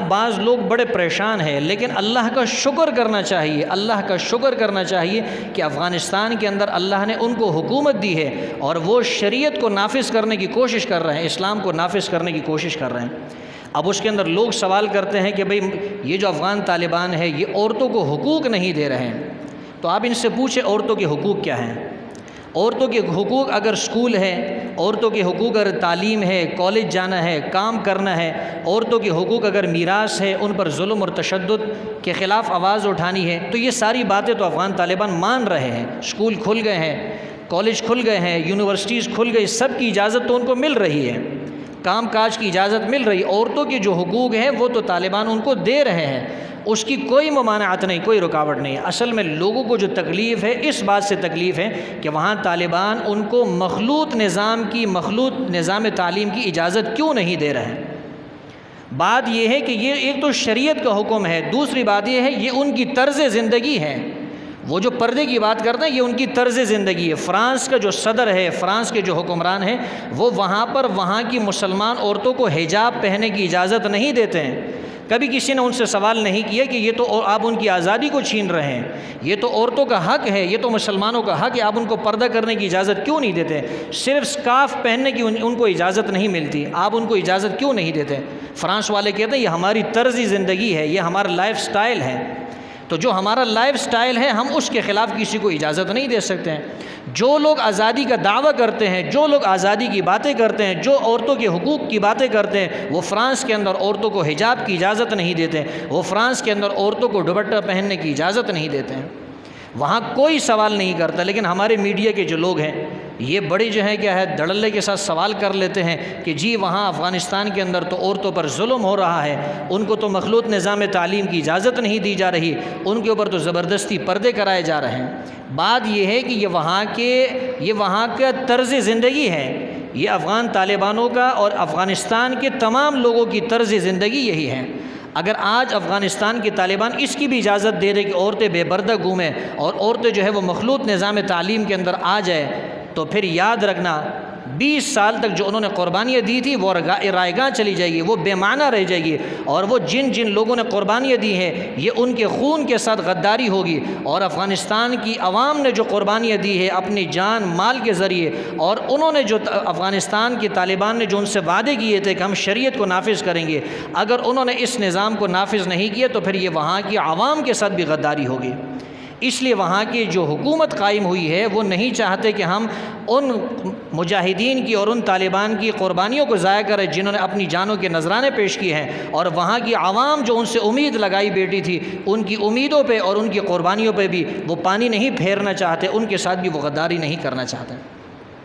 बाज़ लोग बड़े परेशान हैं, लेकिन अल्लाह का शुक्र करना चाहिए, अल्लाह का शुक्र करना चाहिए कि अफ़गानिस्तान के अंदर अल्लाह ने उनको हुकूमत दी है और वो शरीयत को नाफिज़ करने की कोशिश कर रहे हैं, इस्लाम को नाफिज़ करने की कोशिश कर रहे हैं। अब उसके अंदर लोग सवाल करते हैं कि भाई ये जो अफ़गान तालिबान है ये औरतों को हुकूक नहीं दे रहे हैं, तो आप इनसे पूछें औरतों के हुकूक क्या हैं। औरतों के हुकूक अगर स्कूल है, औरतों के हुकूक अगर तालीम है, कॉलेज जाना है, काम करना है, औरतों के हुकूक अगर मीरास है, उन पर जुल्म और तशद्दुद के ख़िलाफ़ आवाज़ उठानी है, तो ये सारी बातें तो अफ़गान तालिबान मान रहे हैं। स्कूल खुल गए हैं, कॉलेज खुल गए हैं, यूनिवर्सिटीज़ खुल गई, सब की इजाज़त तो उनको मिल रही है, काम काज की इजाज़त मिल रही है। औरतों के जो हुकूक हैं वो तो तालिबान उनको दे रहे हैं, उसकी कोई ममानात नहीं, कोई रुकावट नहीं है। असल में लोगों को जो तकलीफ़ है इस बात से तकलीफ़ है कि वहाँ तालिबान उनको मखलूत निज़ाम की, मखलूत निज़ाम तालीम की इजाज़त क्यों नहीं दे रहे हैं। बात यह है कि ये एक तो शरीयत का हुक्म है, दूसरी बात यह है ये उनकी तर्ज़ ज़िंदगी है। वो जो पर्दे की बात करते हैं ये उनकी तर्ज़ ज़िंदगी है। फ़्रांस का जो सदर है, फ़्रांस के जो हुक्मरान हैं, वो वहाँ पर वहाँ की मुसलमान औरतों को हिजाब पहनने की इजाज़त नहीं देते हैं। कभी किसी ने उनसे सवाल नहीं किया कि ये तो आप उनकी आज़ादी को छीन रहे हैं, ये तो औरतों का हक़ है, ये तो मुसलमानों का हक़ है, आप उनको पर्दा करने की इजाज़त क्यों नहीं देते। सिर्फ स्कार्फ़ पहनने की उनको इजाज़त नहीं मिलती, आप उनको इजाज़त क्यों नहीं देते। फ़्रांस वाले कहते हैं ये हमारी तर्ज़ ज़िंदगी है, ये हमारा लाइफ स्टाइल है। तो जो हमारा लाइफ स्टाइल है हम उसके ख़िलाफ़ किसी को इजाज़त नहीं दे सकते हैं। जो लोग आज़ादी का दावा करते हैं, जो लोग आज़ादी की बातें करते हैं, जो औरतों के हुकूक की बातें करते हैं, वो फ़्रांस के अंदर औरतों को हिजाब की इजाज़त नहीं देते, वो फ़्रांस के अंदर औरतों को दुपट्टा पहनने की इजाज़त नहीं देते हैं। वहाँ कोई सवाल नहीं करता। लेकिन हमारे मीडिया के जो लोग हैं ये बड़ी जो है क्या है धड़ल्ले के साथ सवाल कर लेते हैं कि जी वहाँ अफ़गानिस्तान के अंदर तो औरतों पर जुल्म हो रहा है, उनको तो मखलूत निज़ाम तालीम की इजाज़त नहीं दी जा रही, उनके ऊपर तो ज़बरदस्ती पर्दे कराए जा रहे हैं। बात यह है कि ये वहाँ का तर्ज़ ज़िंदगी है, ये अफ़गान तालिबानों का और अफ़गानिस्तान के तमाम लोगों की तर्ज़ ज़िंदगी यही है। अगर आज अफ़गानिस्तान के तालिबान इसकी भी इजाज़त दे दे कि औरतें बेपर्दा घूमें और औरतें जो है वो मखलूत निज़ाम तालीम के अंदर आ जाए, तो फिर याद रखना 20 साल तक जो उन्होंने क़ुरबानियाँ दी थी वो रायगां चली जाएगी, वो बेमाना रह जाएगी। और वो जिन जिन लोगों ने क़ुरबानियाँ दी हैं ये उनके खून के साथ गद्दारी होगी। और अफ़गानिस्तान की आवाम ने जो क़ुरबानियाँ दी है अपनी जान माल के ज़रिए, और उन्होंने जो अफ़गानिस्तान के तालिबान ने जो उनसे वादे किए थे कि हम शरीयत को नाफिज़ करेंगे, अगर उन्होंने इस निज़ाम को नाफिज़ नहीं किया तो फिर ये वहाँ की आवाम के साथ भी गद्दारी होगी। इसलिए वहाँ की जो हुकूमत कायम हुई है वो नहीं चाहते कि हम उन मुजाहिदीन की और उन तालिबान की क़ुरबानियों को ज़ाया करें जिन्होंने अपनी जानों के नजराने पेश किए हैं। और वहाँ की आवाम जो उनसे उम्मीद लगाई बैठी थी, उनकी उम्मीदों पे और उनकी क़ुरबानियों पे भी वो पानी नहीं फेरना चाहते, उनके साथ भी वो गद्दारी नहीं करना चाहते।